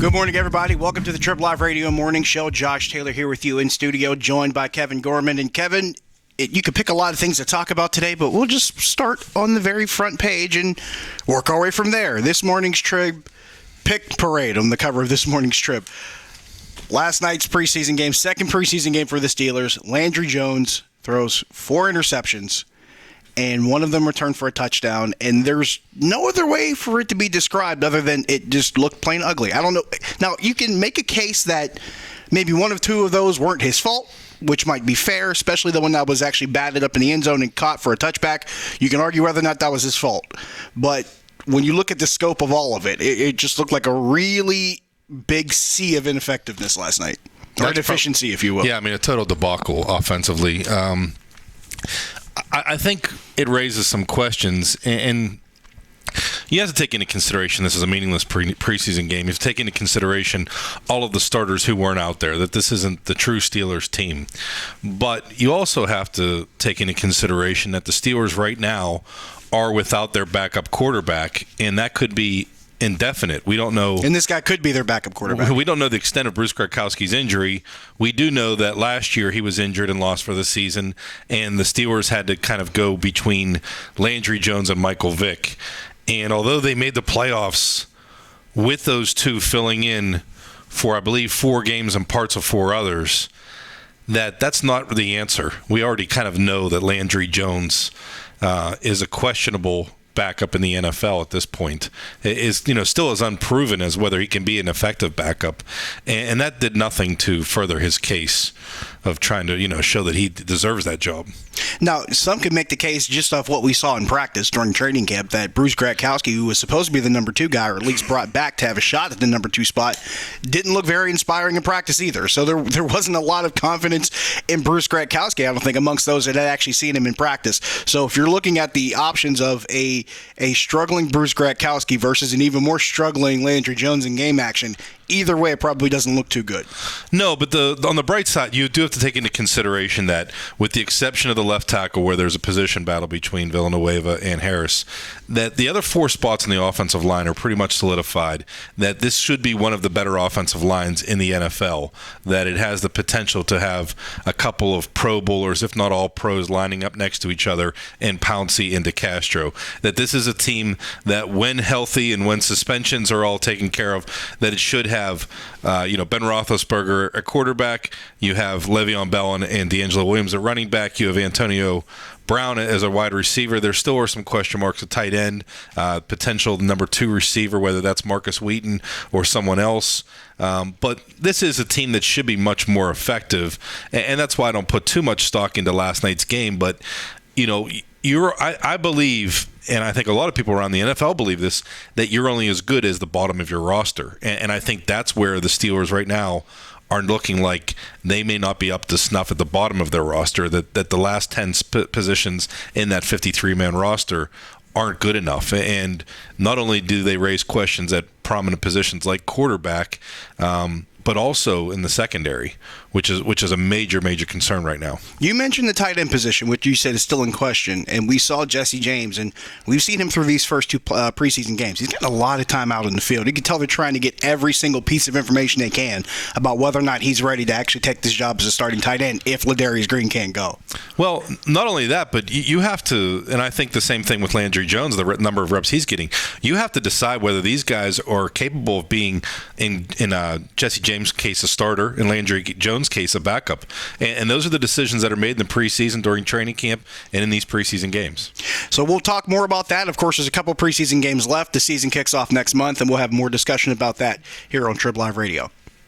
Good morning, everybody. Welcome to the TribLIVE Radio Morning Show. Josh Taylor here with you in studio, joined by Kevin Gorman. And Kevin, you could pick a lot of things to talk about today, but we'll just start on the very front page and work our way from there. This morning's Trib pick parade on the cover of this morning's Trib. Last night's preseason game, second preseason game for the Steelers. Landry Jones throws 4 interceptions, and one of them returned for a touchdown, and there's no other way for it to be described other than it just looked plain ugly. I don't know. Now, you can make a case that maybe one of 2 of those weren't his fault, which might be fair, especially the one that was actually batted up in the end zone and caught for a touchback. You can argue whether or not that was his fault. But when you look at the scope of all of it, it just looked like a really big sea of ineffectiveness last night. Or deficiency, if you will. Yeah, I mean, a total debacle offensively. I think it raises some questions, and you have to take into consideration this is a meaningless preseason game. You have to take into consideration all of the starters who weren't out there, that this isn't the true Steelers team. But you also have to take into consideration that the Steelers right now are without their backup quarterback, and that could be indefinite. We don't know. And this guy could be their backup quarterback. We don't know the extent of Bruce Gradkowski's injury. We do know that last year he was injured and lost for the season, and the Steelers had to kind of go between Landry Jones and Michael Vick. And although they made the playoffs with those 2 filling in for, I believe, 4 games and parts of 4 others, that's not the answer. We already kind of know that Landry Jones is a questionable backup in the NFL at this point. Is still as unproven as whether he can be an effective backup, and that did nothing to further his case of trying to show that he deserves that job. Now, some could make the case just off what we saw in practice during training camp that Bruce Gradkowski, who was supposed to be the number 2 guy, or at least brought back to have a shot at the number 2 spot, didn't look very inspiring in practice either. So there wasn't a lot of confidence in Bruce Gradkowski, I don't think, amongst those that had actually seen him in practice. So if you're looking at the options of a struggling Bruce Gradkowski versus an even more struggling Landry Jones in game action, either way, it probably doesn't look too good. No, but on the bright side, you do have to take into consideration that with the exception of the left tackle where there's a position battle between Villanueva and Harris, that the other 4 spots in the offensive line are pretty much solidified, that this should be one of the better offensive lines in the NFL, that it has the potential to have a couple of Pro Bowlers, if not all pros, lining up next to each other, and Pouncey into Castro. That this is a team that when healthy and when suspensions are all taken care of, that it should have Ben Roethlisberger at quarterback, you have Le'Veon Bell and D'Angelo Williams at running back, you have Antonio Brown as a wide receiver. There still are some question marks at tight end, potential number 2 receiver, whether that's Marcus Wheaton or someone else. But this is a team that should be much more effective, and that's why I don't put too much stock into last night's game. But, I believe, and I think a lot of people around the NFL believe this, that you're only as good as the bottom of your roster. And I think that's where the Steelers right now are looking like they may not be up to snuff at the bottom of their roster, that the last 10 positions in that 53-man roster aren't good enough. And not only do they raise questions at prominent positions like quarterback, but also in the secondary, which is a major concern right now. You mentioned the tight end position, which you said is still in question, and we saw Jesse James, and we've seen him through these first 2 preseason games. He's gotten a lot of time out in the field. You can tell they're trying to get every single piece of information they can about whether or not he's ready to actually take this job as a starting tight end if Ladarius Green can't go. Well, not only that, but you have to, and I think the same thing with Landry Jones, the number of reps he's getting, you have to decide whether these guys are capable of being, in Jesse James' case, a starter, in Landry Jones' case, a backup. And those are the decisions that are made in the preseason, during training camp, and in these preseason games. So we'll talk more about that. Of course, there's a couple preseason games left. The season kicks off next month, and we'll have more discussion about that here on TribLIVE Radio.